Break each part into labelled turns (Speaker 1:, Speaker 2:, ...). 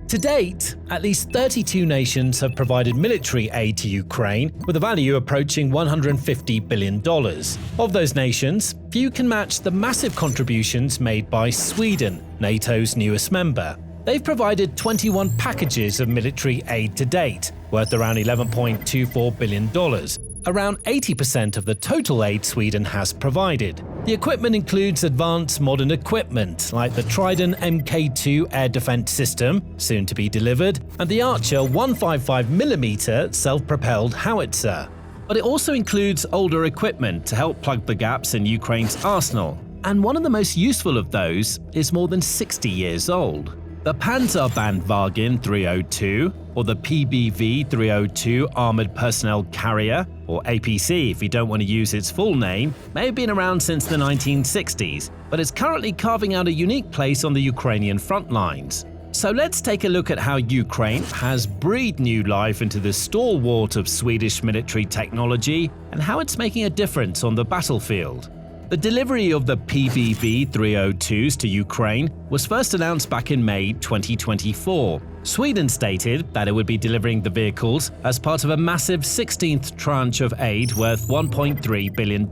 Speaker 1: To date, at least 32 nations have provided military aid to Ukraine, with a value approaching $150 billion. Of those nations, few can match the massive contributions made by Sweden, NATO's newest member. They've provided 21 packages of military aid to date, worth around $11.24 billion. Around 80% of the total aid Sweden has provided. The equipment includes advanced modern equipment like the Trident Mk2 air defense system, soon to be delivered, and the Archer 155mm self-propelled howitzer. But it also includes older equipment to help plug the gaps in Ukraine's arsenal, and one of the most useful of those is more than 60 years old. The Panzerbandwagen 302, or the PBV 302 Armored Personnel Carrier, or APC if you don't want to use its full name, may have been around since the 1960s, but is currently carving out a unique place on the Ukrainian front lines. So let's take a look at how Ukraine has breathed new life into the stalwart of Swedish military technology and how it's making a difference on the battlefield. The delivery of the PBV 302s to Ukraine was first announced back in May 2024. Sweden stated that it would be delivering the vehicles as part of a massive 16th tranche of aid worth $1.3 billion,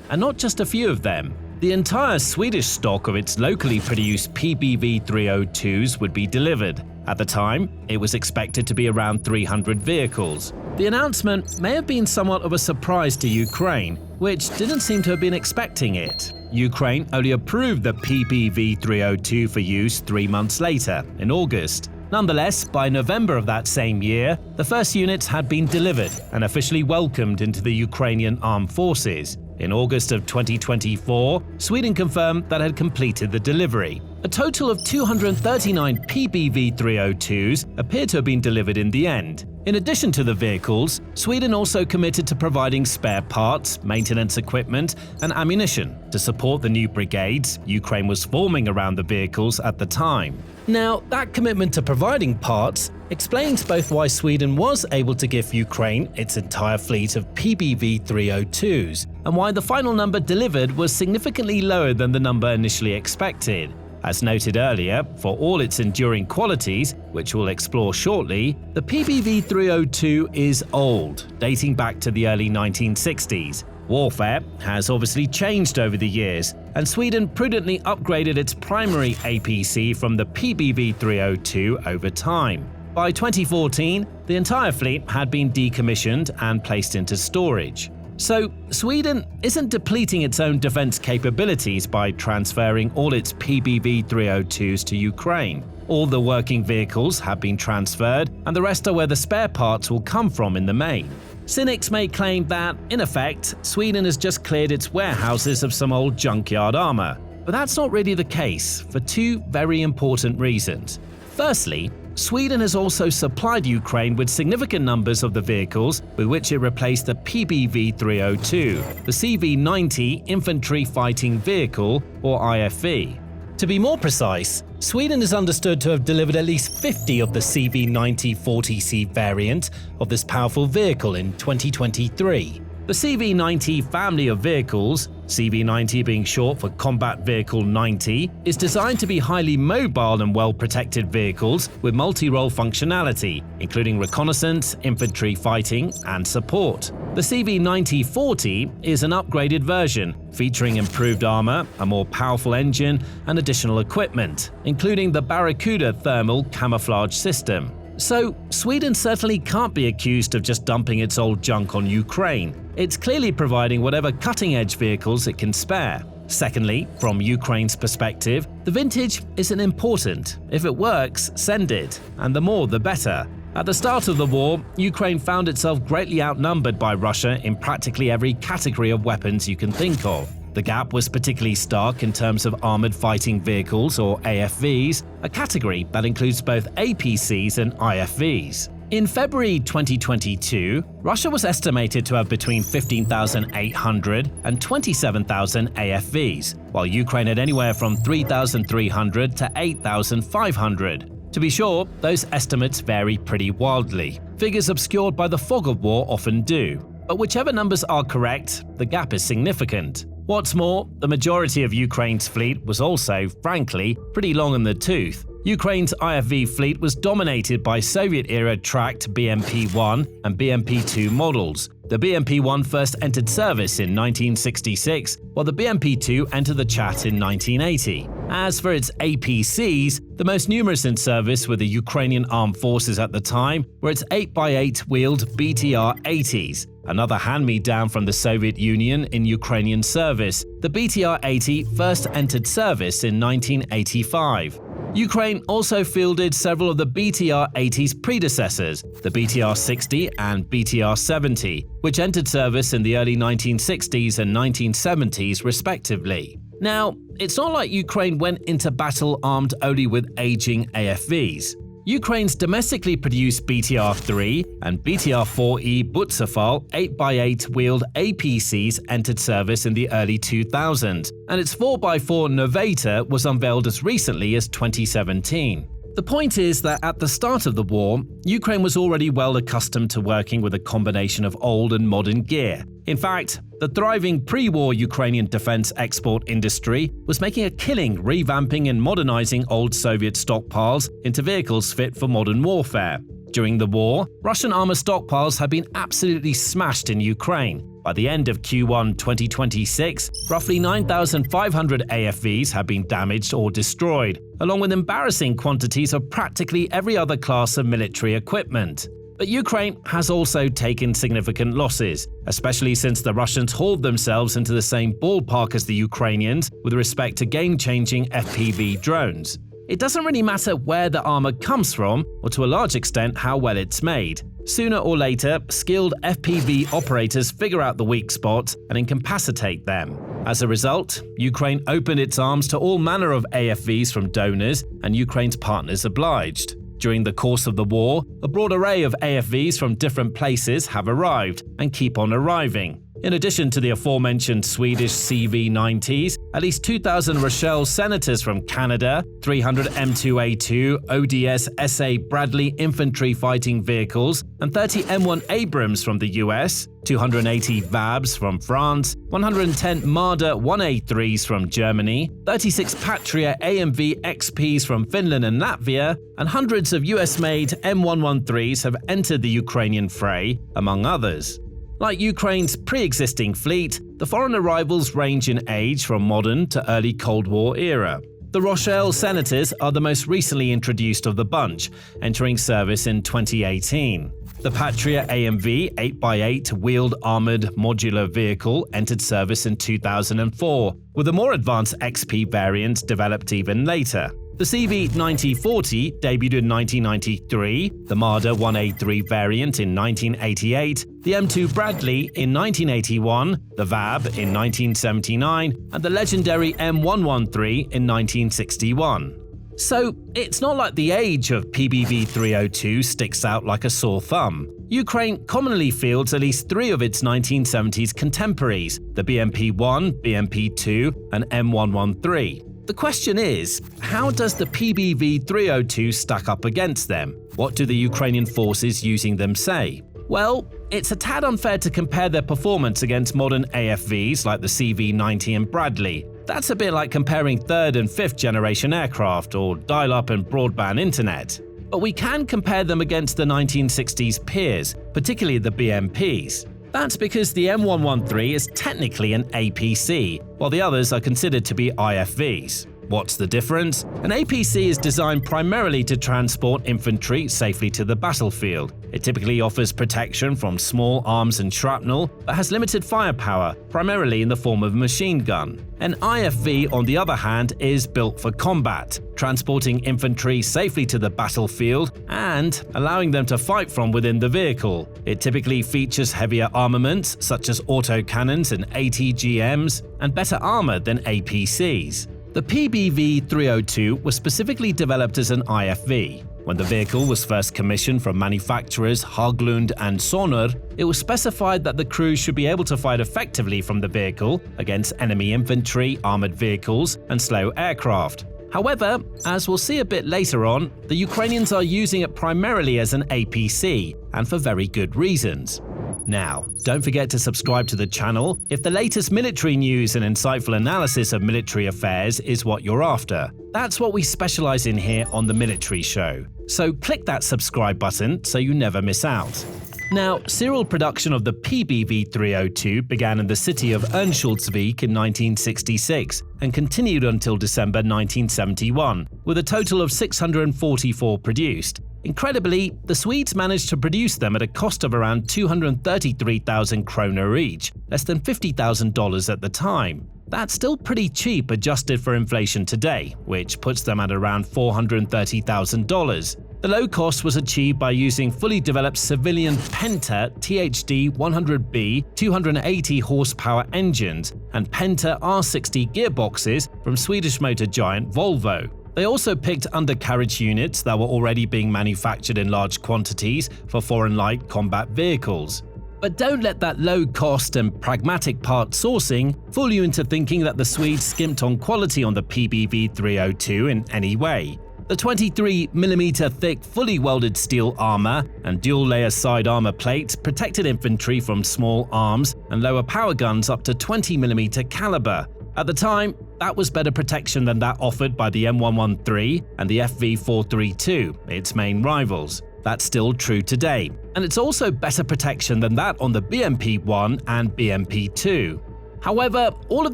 Speaker 1: and not just a few of them. The entire Swedish stock of its locally produced PBV 302s would be delivered. At the time, it was expected to be around 300 vehicles. The announcement may have been somewhat of a surprise to Ukraine, which didn't seem to have been expecting it. Ukraine only approved the PBV 302 for use 3 months later, in August. Nonetheless, by November of that same year, the first units had been delivered and officially welcomed into the Ukrainian armed forces. In August of 2024, Sweden confirmed that it had completed the delivery. A total of 239 PBV 302s appear to have been delivered in the end. In addition to the vehicles, Sweden also committed to providing spare parts, maintenance equipment, and ammunition to support the new brigades Ukraine was forming around the vehicles at the time. Now, that commitment to providing parts explains both why Sweden was able to give Ukraine its entire fleet of PBV 302s and why the final number delivered was significantly lower than the number initially expected. As noted earlier, for all its enduring qualities, which we'll explore shortly, the PBV 302 is old, dating back to the early 1960s. Warfare has obviously changed over the years, and Sweden prudently upgraded its primary APC from the PBV 302 over time. By 2014, the entire fleet had been decommissioned and placed into storage. So, Sweden isn't depleting its own defense capabilities by transferring all its PBV 302s to Ukraine. All the working vehicles have been transferred, and the rest are where the spare parts will come from in the main. Cynics may claim that, in effect, Sweden has just cleared its warehouses of some old junkyard armor. But that's not really the case, for two very important reasons. Firstly, Sweden has also supplied Ukraine with significant numbers of the vehicles with which it replaced the PBV 302, the CV-90 Infantry Fighting Vehicle, or IFV. To be more precise, Sweden is understood to have delivered at least 50 of the CV-90 40C variant of this powerful vehicle in 2023. The CV-90 family of vehicles, CV-90 being short for Combat Vehicle 90, is designed to be highly mobile and well-protected vehicles with multi-role functionality, including reconnaissance, infantry fighting, and support. The CV-90-40 is an upgraded version, featuring improved armor, a more powerful engine, and additional equipment, including the Barracuda thermal camouflage system. So, Sweden certainly can't be accused of just dumping its old junk on Ukraine. It's clearly providing whatever cutting-edge vehicles it can spare. Secondly, from Ukraine's perspective, the vintage isn't important. If it works, send it, and the more the better. At the start of the war, Ukraine found itself greatly outnumbered by Russia in practically every category of weapons you can think of. The gap was particularly stark in terms of armored fighting vehicles, or AFVs, a category that includes both APCs and IFVs. In February 2022, Russia was estimated to have between 15,800 and 27,000 AFVs, while Ukraine had anywhere from 3,300 to 8,500. To be sure, those estimates vary pretty wildly. Figures obscured by the fog of war often do. But whichever numbers are correct, the gap is significant. What's more, the majority of Ukraine's fleet was also, frankly, pretty long in the tooth. Ukraine's IFV fleet was dominated by Soviet-era tracked BMP-1 and BMP-2 models. The BMP-1 first entered service in 1966, while the BMP-2 entered the chat in 1980. As for its APCs, the most numerous in service with the Ukrainian armed forces at the time were its 8x8 wheeled BTR-80s, another hand-me-down from the Soviet Union in Ukrainian service. The BTR-80 first entered service in 1985. Ukraine also fielded several of the BTR-80's predecessors, the BTR-60 and BTR-70, which entered service in the early 1960s and 1970s respectively. Now, it's not like Ukraine went into battle armed only with aging AFVs. Ukraine's domestically produced BTR-3 and BTR-4E Butsafal 8x8 wheeled APCs entered service in the early 2000s, and its 4x4 Novator was unveiled as recently as 2017. The point is that at the start of the war, Ukraine was already well accustomed to working with a combination of old and modern gear. In fact, the thriving pre-war Ukrainian defense export industry was making a killing revamping and modernizing old Soviet stockpiles into vehicles fit for modern warfare. During the war, Russian armor stockpiles had been absolutely smashed in Ukraine. By the end of Q1 2026, roughly 9,500 AFVs had been damaged or destroyed, along with embarrassing quantities of practically every other class of military equipment. But Ukraine has also taken significant losses, especially since the Russians hauled themselves into the same ballpark as the Ukrainians with respect to game-changing FPV drones. It doesn't really matter where the armor comes from, or to a large extent how well it's made. Sooner or later, skilled FPV operators figure out the weak spots and incapacitate them. As a result, Ukraine opened its arms to all manner of AFVs from donors, and Ukraine's partners obliged. During the course of the war, a broad array of AFVs from different places have arrived and keep on arriving. In addition to the aforementioned Swedish CV-90s, at least 2,000 Rochelle Senators from Canada, 300 M2A2 ODS SA Bradley infantry fighting vehicles, and 30 M1 Abrams from the US, 280 VABs from France, 110 Marder 1A3s from Germany, 36 Patria AMV XPs from Finland and Latvia, and hundreds of US-made M113s have entered the Ukrainian fray, among others. Like Ukraine's pre-existing fleet, the foreign arrivals range in age from modern to early Cold War era. The Rochelle Senators are the most recently introduced of the bunch, entering service in 2018. The Patria AMV 8x8 wheeled armored modular vehicle entered service in 2004, with a more advanced XP variant developed even later. The CV-9040 debuted in 1993, the Marder 1A3 variant in 1988, the M2 Bradley in 1981, the VAB in 1979, and the legendary M113 in 1961. So, it's not like the age of PBV-302 sticks out like a sore thumb. Ukraine commonly fields at least 3 of its 1970s contemporaries, the BMP-1, BMP-2, and M113. The question is, how does the PBV-302 stack up against them? What do the Ukrainian forces using them say? Well, it's a tad unfair to compare their performance against modern AFVs like the CV-90 and Bradley. That's a bit like comparing 3rd and 5th generation aircraft or dial-up and broadband internet. But we can compare them against the 1960s peers, particularly the BMPs. That's because the M113 is technically an APC, while the others are considered to be IFVs. What's the difference? An APC is designed primarily to transport infantry safely to the battlefield. It typically offers protection from small arms and shrapnel, but has limited firepower, primarily in the form of a machine gun. An IFV, on the other hand, is built for combat, transporting infantry safely to the battlefield and allowing them to fight from within the vehicle. It typically features heavier armaments, such as autocannons and ATGMs, and better armor than APCs. The PBV-302 was specifically developed as an IFV. When the vehicle was first commissioned from manufacturers Haglund and Sonur, it was specified that the crew should be able to fight effectively from the vehicle against enemy infantry, armored vehicles, and slow aircraft. However, as we'll see a bit later on, the Ukrainians are using it primarily as an APC, and for very good reasons. Now, don't forget to subscribe to the channel if the latest military news and insightful analysis of military affairs is what you're after. That's what we specialize in here on the Military Show. So click that subscribe button so you never miss out. Now, serial production of the PBV-302 began in the city of Örnsköldsvik in 1966 and continued until December 1971, with a total of 644 produced. Incredibly, the Swedes managed to produce them at a cost of around 233,000 kronor each, less than $50,000 at the time. That's still pretty cheap adjusted for inflation today, which puts them at around $430,000. The low cost was achieved by using fully developed civilian Penta THD 100B 280 horsepower engines and Penta R60 gearboxes from Swedish motor giant Volvo. They also picked undercarriage units that were already being manufactured in large quantities for foreign light combat vehicles. But don't let that low cost and pragmatic part sourcing fool you into thinking that the Swedes skimped on quality on the PBV-302 in any way. The 23mm thick fully welded steel armor and dual-layer side armor plates protected infantry from small arms and lower power guns up to 20mm caliber. At the time, that was better protection than that offered by the M113 and the FV432, its main rivals. That's still true today, and it's also better protection than that on the BMP-1 and BMP-2. However, all of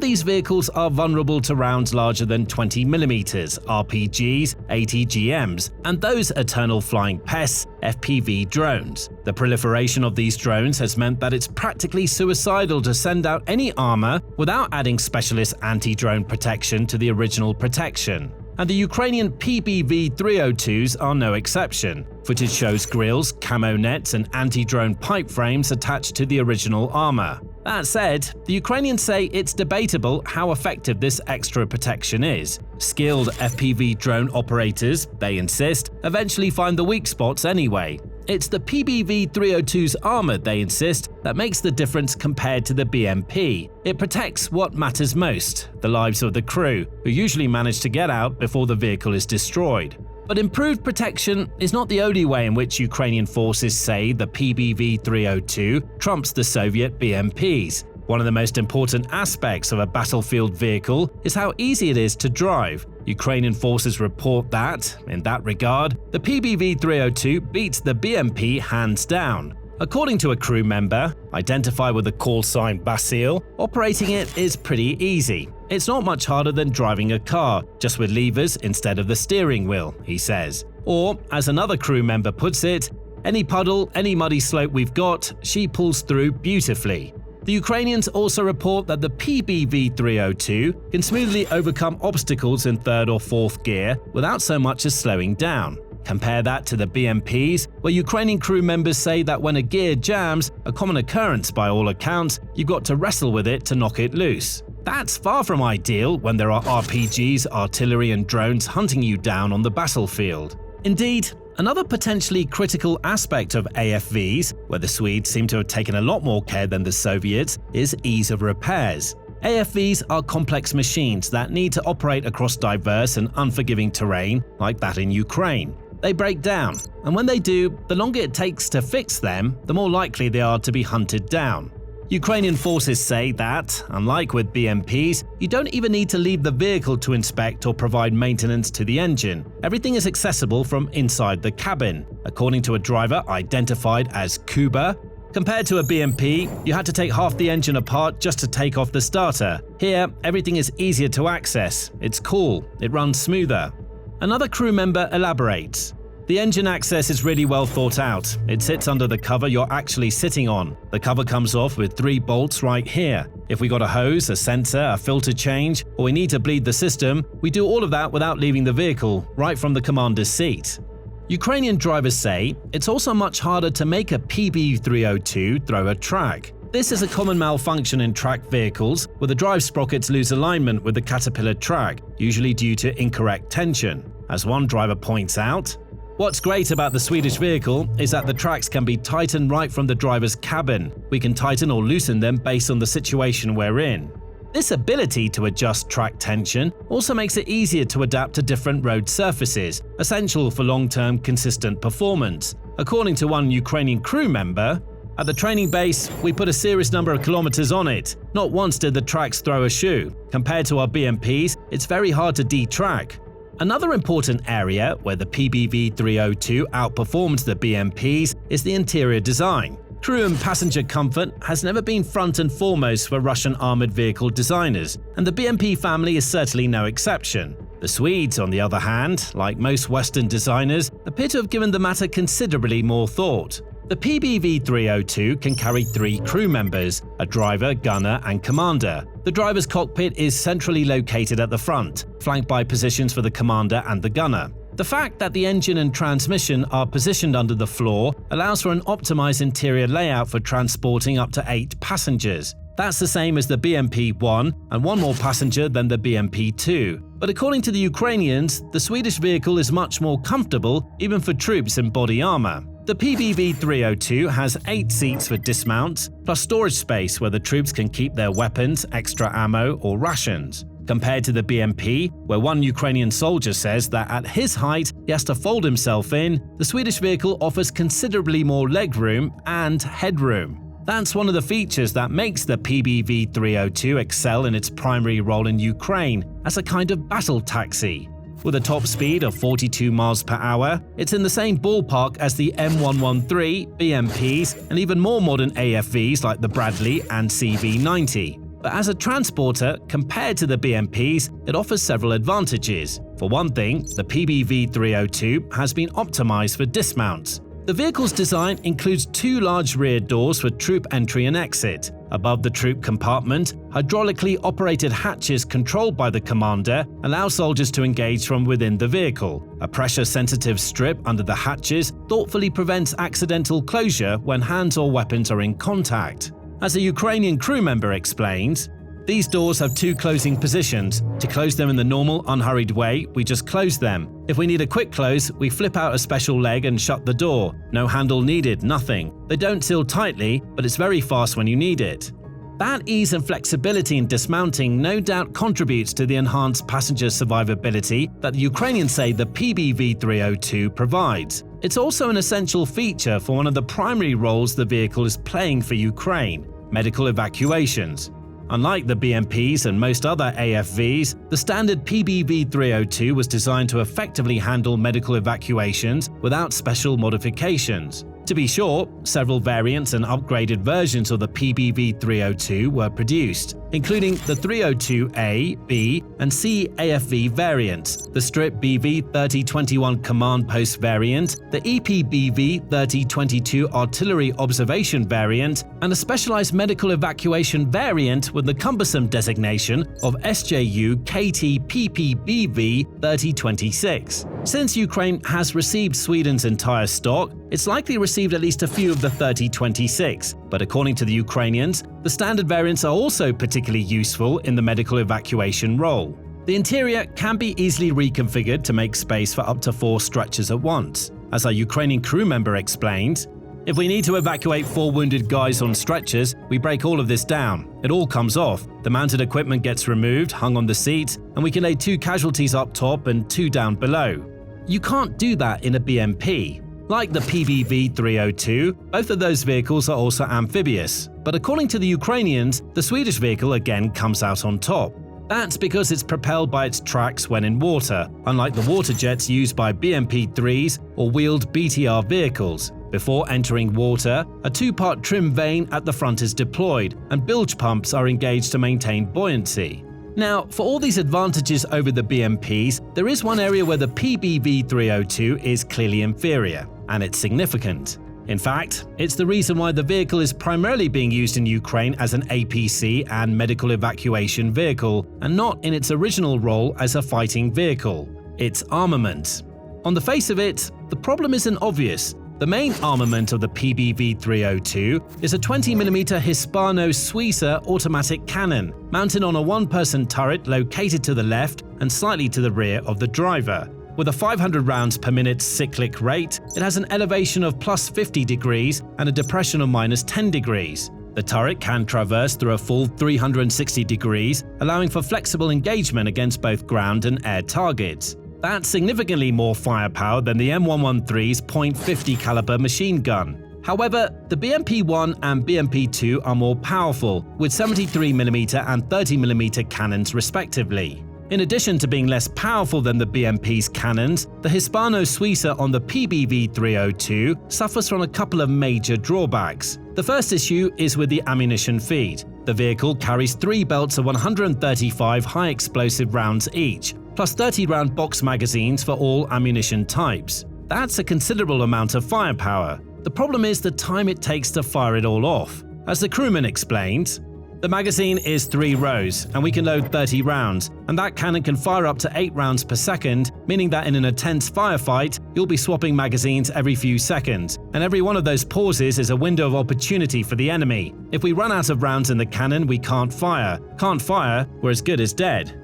Speaker 1: these vehicles are vulnerable to rounds larger than 20mm, RPGs, ATGMs, and those eternal flying pests, FPV drones. The proliferation of these drones has meant that it's practically suicidal to send out any armor without adding specialist anti-drone protection to the original protection. And the Ukrainian PBV-302s are no exception. Footage shows grills, camo nets, and anti-drone pipe frames attached to the original armor. That said, the Ukrainians say it's debatable how effective this extra protection is. Skilled FPV drone operators, they insist, eventually find the weak spots anyway. It's the PBV-302's armor, they insist, that makes the difference compared to the BMP. It protects what matters most, the lives of the crew, who usually manage to get out before the vehicle is destroyed. But improved protection is not the only way in which Ukrainian forces say the PBV-302 trumps the Soviet BMPs. One of the most important aspects of a battlefield vehicle is how easy it is to drive. Ukrainian forces report that, in that regard, the PBV-302 beats the BMP hands down. According to a crew member, identified with the call sign Basil, operating it is pretty easy. It's not much harder than driving a car, just with levers instead of the steering wheel, he says. Or, as another crew member puts it, any puddle, any muddy slope we've got, she pulls through beautifully. The Ukrainians also report that the PBV-302 can smoothly overcome obstacles in third or fourth gear without so much as slowing down. Compare that to the BMPs, where Ukrainian crew members say that when a gear jams, a common occurrence by all accounts, you've got to wrestle with it to knock it loose. That's far from ideal when there are RPGs, artillery and drones hunting you down on the battlefield. Indeed, another potentially critical aspect of AFVs, where the Swedes seem to have taken a lot more care than the Soviets, is ease of repairs. AFVs are complex machines that need to operate across diverse and unforgiving terrain like that in Ukraine. They break down, and when they do, the longer it takes to fix them, the more likely they are to be hunted down. Ukrainian forces say that, unlike with BMPs, you don't even need to leave the vehicle to inspect or provide maintenance to the engine. Everything is accessible from inside the cabin, according to a driver identified as Kuba. Compared to a BMP, you had to take half the engine apart just to take off the starter. Here, everything is easier to access. It's cool. It runs smoother. Another crew member elaborates. The engine access is really well thought out. It sits under the cover you're actually sitting on. The cover comes off with 3 bolts right here. If we got a hose, a sensor, a filter change, or we need to bleed the system, we do all of that without leaving the vehicle, right from the commander's seat. Ukrainian drivers say it's also much harder to make a PB302 throw a track. This is a common malfunction in tracked vehicles, where the drive sprockets lose alignment with the caterpillar track, usually due to incorrect tension. As one driver points out, what's great about the Swedish vehicle is that the tracks can be tightened right from the driver's cabin. We can tighten or loosen them based on the situation we're in. This ability to adjust track tension also makes it easier to adapt to different road surfaces, essential for long-term consistent performance. According to one Ukrainian crew member, at the training base, we put a serious number of kilometers on it. Not once did the tracks throw a shoe. Compared to our BMPs, it's very hard to detrack. Another important area where the PBV-302 outperformed the BMPs is the interior design. Crew and passenger comfort has never been front and foremost for Russian armored vehicle designers, and the BMP family is certainly no exception. The Swedes, on the other hand, like most Western designers, appear to have given the matter considerably more thought. The PBV-302 can carry 3 crew members, a driver, gunner, and commander. The driver's cockpit is centrally located at the front, flanked by positions for the commander and the gunner. The fact that the engine and transmission are positioned under the floor allows for an optimized interior layout for transporting up to 8 passengers. That's the same as the BMP-1 and 1 more passenger than the BMP-2. But according to the Ukrainians, the Swedish vehicle is much more comfortable even for troops in body armor. The PBV-302 has 8 seats for dismounts, plus storage space where the troops can keep their weapons, extra ammo, or rations. Compared to the BMP, where one Ukrainian soldier says that at his height he has to fold himself in, the Swedish vehicle offers considerably more legroom and headroom. That's one of the features that makes the PBV-302 excel in its primary role in Ukraine as a kind of battle taxi. With a top speed of 42 miles per hour, it's in the same ballpark as the M113, BMPs, and even more modern AFVs like the Bradley and CV90. But as a transporter, compared to the BMPs, it offers several advantages. For one thing, the PBV-302 has been optimized for dismounts. The vehicle's design includes 2 large rear doors for troop entry and exit. Above the troop compartment, hydraulically operated hatches controlled by the commander allow soldiers to engage from within the vehicle. A pressure-sensitive strip under the hatches thoughtfully prevents accidental closure when hands or weapons are in contact. As a Ukrainian crew member explains, "These doors have 2 closing positions. To close them in the normal, unhurried way, we just close them. If we need a quick close, we flip out a special leg and shut the door. No handle needed, nothing. They don't seal tightly, but it's very fast when you need it." That ease and flexibility in dismounting no doubt contributes to the enhanced passenger survivability that the Ukrainians say the PBV-302 provides. It's also an essential feature for one of the primary roles the vehicle is playing for Ukraine: medical evacuations. Unlike the BMPs and most other AFVs, the standard PBV-302 was designed to effectively handle medical evacuations without special modifications. To be sure, several variants and upgraded versions of the PBV-302 were produced, including the 302A, B, and C AFV variants, the Strip BV-3021 Command Post variant, the EPBV-3022 Artillery Observation variant, and a specialized medical evacuation variant with the cumbersome designation of SJU KT-PPBV-3026. Since Ukraine has received Sweden's entire stock, it's likely received at least a few of the 3026, but according to the Ukrainians, the standard variants are also particularly useful in the medical evacuation role. The interior can be easily reconfigured to make space for up to 4 stretchers at once. As our Ukrainian crew member explained, "If we need to evacuate 4 wounded guys on stretchers, we break all of this down. It all comes off. The mounted equipment gets removed, hung on the seats, and we can lay 2 casualties up top and 2 down below." You can't do that in a BMP. Like the PBV-302, both of those vehicles are also amphibious. But according to the Ukrainians, the Swedish vehicle again comes out on top. That's because it's propelled by its tracks when in water, unlike the water jets used by BMP-3s or wheeled BTR vehicles. Before entering water, a 2-part trim vane at the front is deployed, and bilge pumps are engaged to maintain buoyancy. Now, for all these advantages over the BMPs, there is one area where the PBV-302 is clearly inferior, and it's significant. In fact, it's the reason why the vehicle is primarily being used in Ukraine as an APC and medical evacuation vehicle, and not in its original role as a fighting vehicle. It's armament. On the face of it, the problem isn't obvious. The main armament of the PBV-302 is a 20mm Hispano-Suiza automatic cannon, mounted on a 1-person turret located to the left and slightly to the rear of the driver. With a 500 rounds per minute cyclic rate, it has an elevation of +50 degrees and a depression of -10 degrees. The turret can traverse through a full 360 degrees, allowing for flexible engagement against both ground and air targets. That's significantly more firepower than the M113's .50 caliber machine gun. However, the BMP-1 and BMP-2 are more powerful, with 73mm and 30mm cannons respectively. In addition to being less powerful than the BMP's cannons, the Hispano-Suiza on the PBV-302 suffers from a couple of major drawbacks. The first issue is with the ammunition feed. The vehicle carries 3 belts of 135 high-explosive rounds each, plus 30-round box magazines for all ammunition types. That's a considerable amount of firepower. The problem is the time it takes to fire it all off. As the crewman explained, the magazine is 3 rows, and we can load 30 rounds, and that cannon can fire up to 8 rounds per second, meaning that in an intense firefight, you'll be swapping magazines every few seconds, and every one of those pauses is a window of opportunity for the enemy. If we run out of rounds in the cannon, we can't fire. Can't fire, we're as good as dead.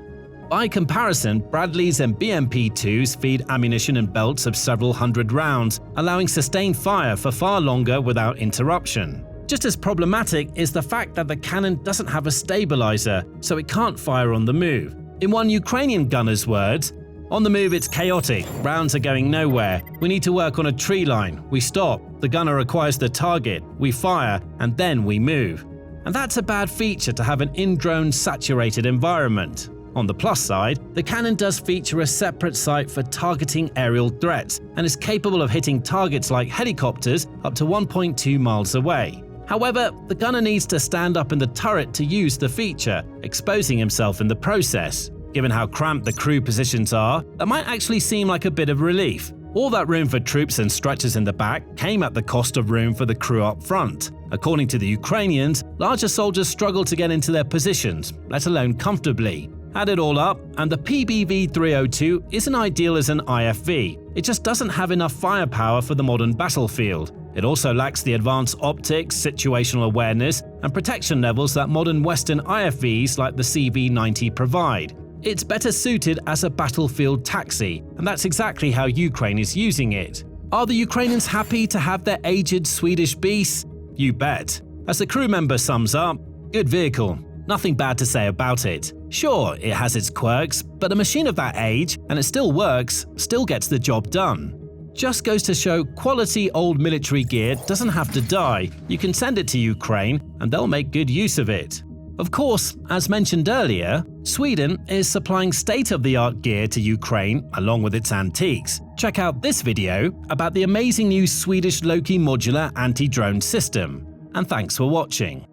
Speaker 1: By comparison, Bradleys and BMP-2s feed ammunition and belts of several hundred rounds, allowing sustained fire for far longer without interruption. Just as problematic is the fact that the cannon doesn't have a stabilizer, so it can't fire on the move. In one Ukrainian gunner's words, "On the move it's chaotic, rounds are going nowhere, we need to work on a tree line, we stop, the gunner acquires the target, we fire, and then we move." And that's a bad feature to have an in-drone saturated environment. On the plus side, the cannon does feature a separate sight for targeting aerial threats and is capable of hitting targets like helicopters up to 1.2 miles away. However, the gunner needs to stand up in the turret to use the feature, exposing himself in the process. Given how cramped the crew positions are, that might actually seem like a bit of relief. All that room for troops and stretchers in the back came at the cost of room for the crew up front. According to the Ukrainians, larger soldiers struggle to get into their positions, let alone comfortably. Add it all up, and the PBV-302 isn't ideal as an IFV. It just doesn't have enough firepower for the modern battlefield. It also lacks the advanced optics, situational awareness, and protection levels that modern Western IFVs like the CV-90 provide. It's better suited as a battlefield taxi, and that's exactly how Ukraine is using it. Are the Ukrainians happy to have their aged Swedish beasts? You bet. As the crew member sums up, good vehicle. Nothing bad to say about it. Sure, it has its quirks, but a machine of that age, and it still works, still gets the job done. Just goes to show quality old military gear doesn't have to die. You can send it to Ukraine, and they'll make good use of it. Of course, as mentioned earlier, Sweden is supplying state-of-the-art gear to Ukraine along with its antiques. Check out this video about the amazing new Swedish Loki modular anti-drone system. And thanks for watching.